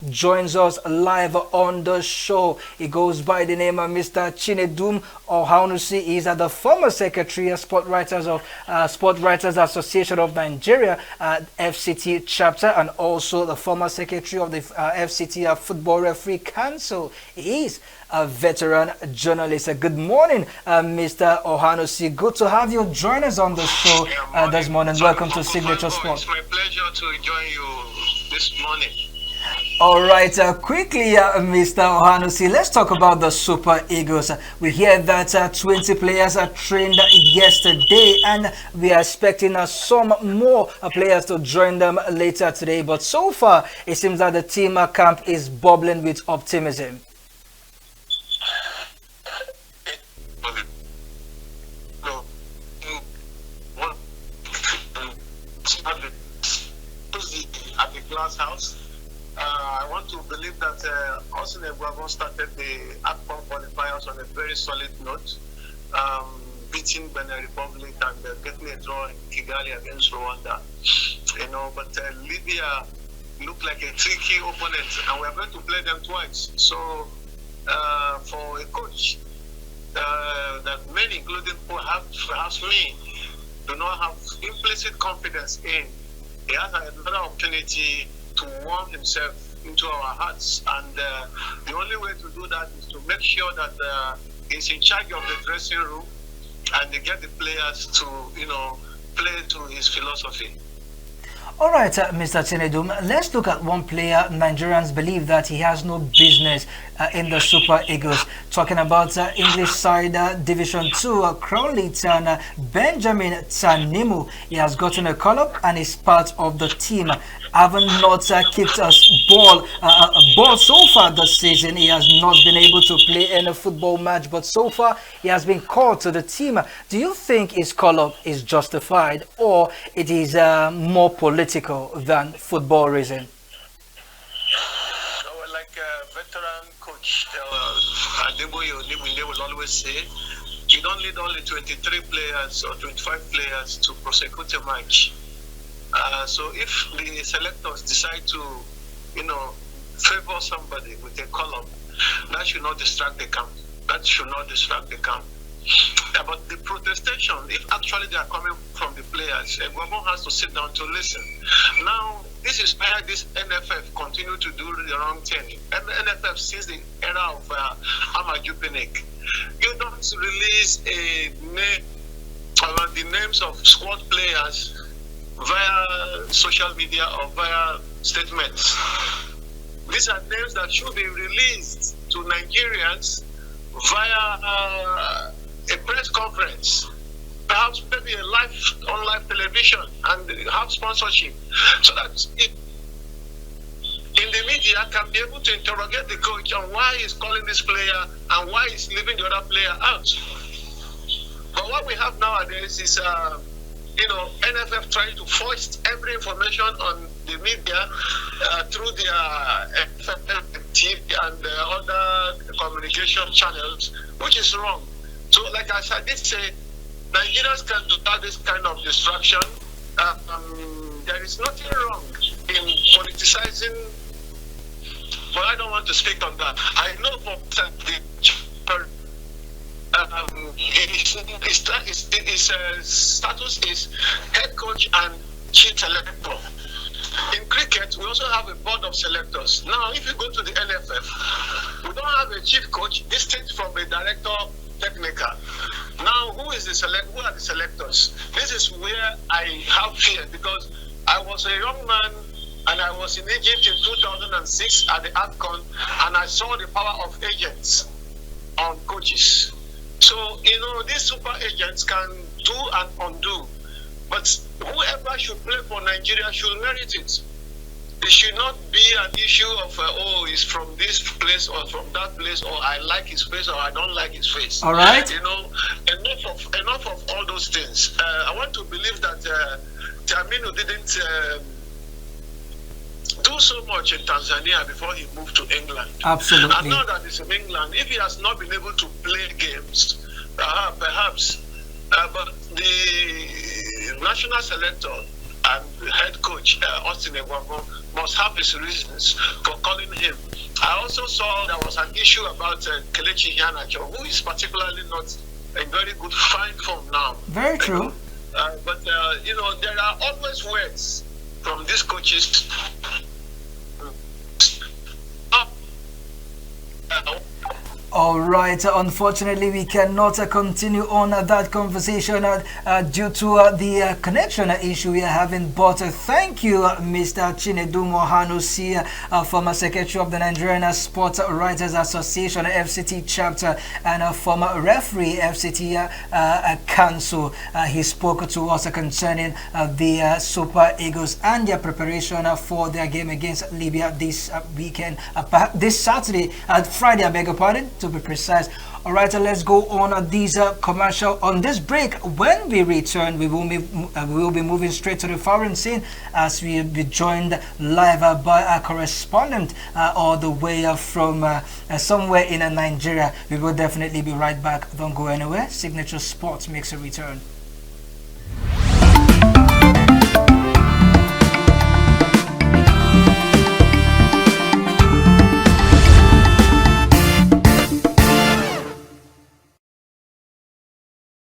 joins us live on the show. He goes by the name of Mr. Chinedum Ohanusi. He's the former secretary of Sport Writers Association of Nigeria, FCT chapter, and also the former secretary of the FCT Football Referee Council. He is a veteran journalist. Good morning, Mr. Ohanusi. Good to have you join us on the show this morning. Welcome to Signature Sport. It's my pleasure to join you this morning. All right, quickly, Mr. Ohanusi, let's talk about the Super Eagles. We hear that 20 players are trained yesterday, and we are expecting some more players to join them later today. But so far, it seems that the team camp is bubbling with optimism. At the glass house. I want to believe that Austin Eguavon started the AFCON qualifiers on a very solid note, beating Benin Republic and getting a draw in Kigali against Rwanda. But Libya looked like a tricky opponent, and we're going to play them twice. So for a coach that many, including perhaps me, do not have implicit confidence in, he has another opportunity to warm himself into our hearts, and the only way to do that is to make sure that he's in charge of the dressing room and they get the players to play to his philosophy. All right, Mr. Chinedum, let's look at one player Nigerians believe that he has no business in the Super Eagles. Talking about English side Division 2, Crown League Benjamin Tanimu. He has gotten a call-up and is part of the team. Having not kicked a ball so far this season, he has not been able to play in a football match, but so far he has been called to the team. Do you think his call-up is justified, or it is more political than football reason? Like a veteran coach Adeboye Onimile will always say, you don't need only 23 players or 25 players to prosecute a match. So if the selectors decide to, favor somebody with a column, that should not distract the camp. That should not distract the camp. But the protestation, if actually they are coming from the players, Eguavon has to sit down to listen. Now, this is where this NFF continue to do the wrong thing. And NFF, since the era of Amaju Pinnick, you don't release the names of squad players via social media or via statements. These are names that should be released to Nigerians via a press conference, perhaps maybe on live television, and have sponsorship, so that in the media can be able to interrogate the coach on why he's calling this player and why he's leaving the other player out. But what we have nowadays is NFF trying to foist every information on the media through their TV and other communication channels, which is wrong. So, like I did say, Nigerians can do this kind of distraction. There is nothing wrong in politicizing, but I don't want to speak on that. I know for his status is head coach and chief selector. In cricket, we also have a board of selectors. Now, if you go to the NFF, we don't have a chief coach distinct from a director technical. Now, who are the selectors? This is where I have fear, because I was a young man and I was in Egypt in 2006 at the AFCON, and I saw the power of agents on coaches. So, these super agents can do and undo. But whoever should play for Nigeria should merit it. It should not be an issue of, he's from this place or from that place, or I like his face or I don't like his face. All right. Enough of all those things. I want to believe that Tamino didn't do so much in Tanzania before he moved to England. Absolutely. And now that he's in England, if he has not been able to play games, perhaps, but the national selector and the head coach, Austin Eguavoen, must have his reasons for calling him. I also saw there was an issue about Kelechi Iheanacho, who is particularly not in very good fine form now. Very true. But there are always words from these coaches. All right, unfortunately, we cannot continue on that conversation due to the connection issue we are having. But thank you, Mr. Chinedu Mohanusi, former secretary of the Nigerian Sports Writers Association, FCT chapter, and former referee, FCT Council. He spoke to us concerning the Super Eagles and their preparation for their game against Libya this weekend, this Saturday, Friday, I beg your pardon, to be precise. All right, let's go on this commercial on this break. When we return, we will be moving straight to the foreign scene as we will be joined live by our correspondent all the way from somewhere in Nigeria. We will definitely be right back. Don't go anywhere. Signature Sports makes a return.